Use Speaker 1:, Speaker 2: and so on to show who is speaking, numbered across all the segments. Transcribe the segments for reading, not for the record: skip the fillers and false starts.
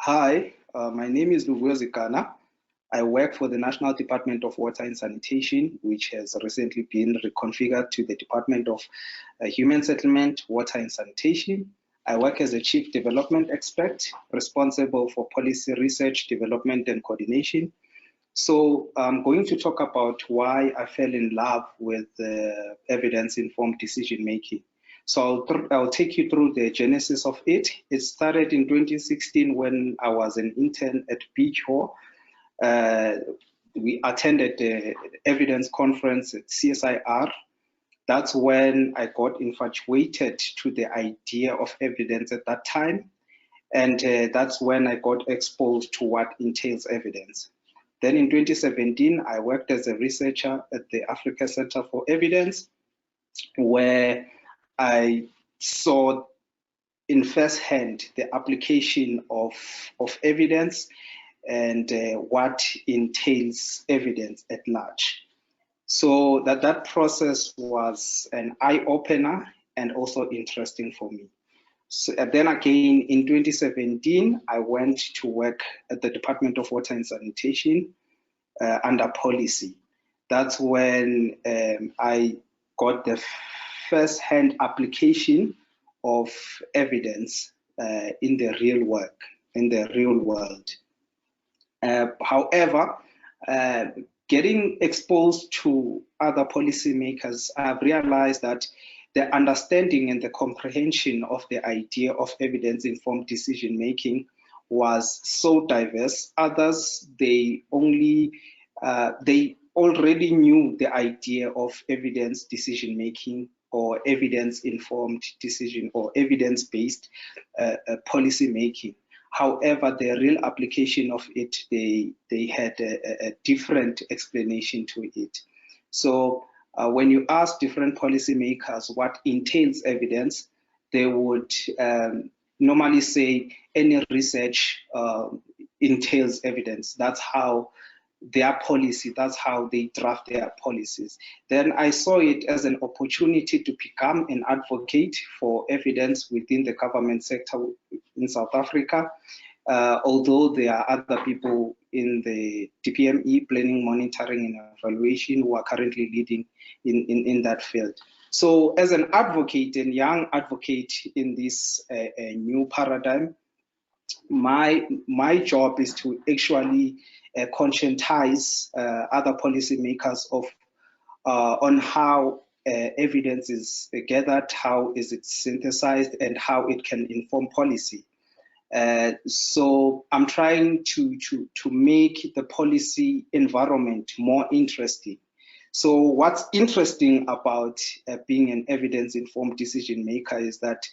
Speaker 1: Hi, my name is Luvuyo Zigana. I work for the National Department of Water and Sanitation, which has recently been reconfigured to the Department of Human Settlement, Water and Sanitation. I work as a Chief Development Expert responsible for policy research, development, and coordination. So I'm going to talk about why I fell in love with evidence-informed decision-making. So I'll take you through the genesis of it. It started in 2016 when I was an intern at Beach Hall. We attended the evidence conference at CSIR. That's when I got infatuated to the idea of evidence at that time. And that's when I got exposed to what entails evidence. Then in 2017, I worked as a researcher at the Africa Center for Evidence, where I saw in firsthand the application of evidence and what entails evidence at large. So that process was an eye-opener and also interesting for me. So then again, in 2017, I went to work at the Department of Water and Sanitation under policy. That's when I got the first-hand application of evidence in the real world. However, getting exposed to other policymakers, I've realized that the understanding and the comprehension of the idea of evidence-informed decision-making was so diverse. Others, they already knew the idea of evidence decision-making or evidence-informed decision or evidence-based policy-making. However, the real application of it, they had a different explanation to it. So when you ask different policymakers what entails evidence, they would normally say any research entails evidence. That's how their policy, that's how they draft their policies. Then I saw it as an opportunity to become an advocate for evidence within the government sector in South Africa. Although there are other people in the DPME, planning, monitoring, and evaluation, who are currently leading in that field. So as an advocate and young advocate in this new paradigm, my job is to actually conscientize other policymakers of on how evidence is gathered, how is it synthesized, and how it can inform policy. So I'm trying to make the policy environment more interesting. So what's interesting about being an evidence-informed decision maker is that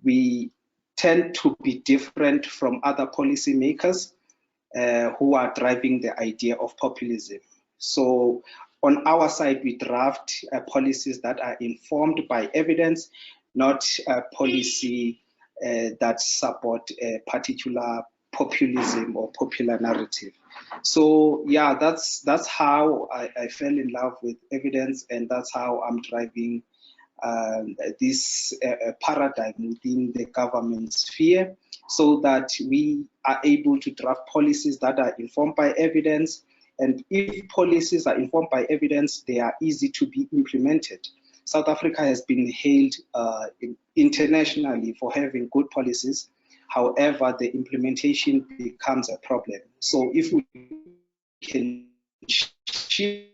Speaker 1: we tend to be different from other policymakers who are driving the idea of populism. So on our side, we draft policies that are informed by evidence, not policy that support a particular populism or popular narrative. So yeah, that's how I fell in love with evidence, and that's how I'm driving this paradigm within the government sphere, so that we are able to draft policies that are informed by evidence. And if policies are informed by evidence, they are easy to be implemented. South Africa has been hailed internationally for having good policies. However, the implementation becomes a problem. So if we can shift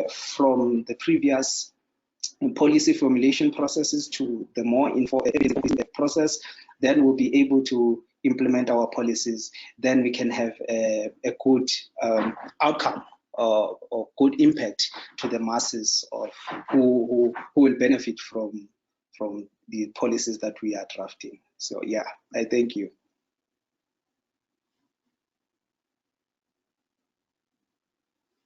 Speaker 1: from the previous policy formulation processes to the more informed process, then we'll be able to implement our policies. Then we can have a good outcome or good impact to the masses of who will benefit from the policies that we are drafting. So yeah, I thank you.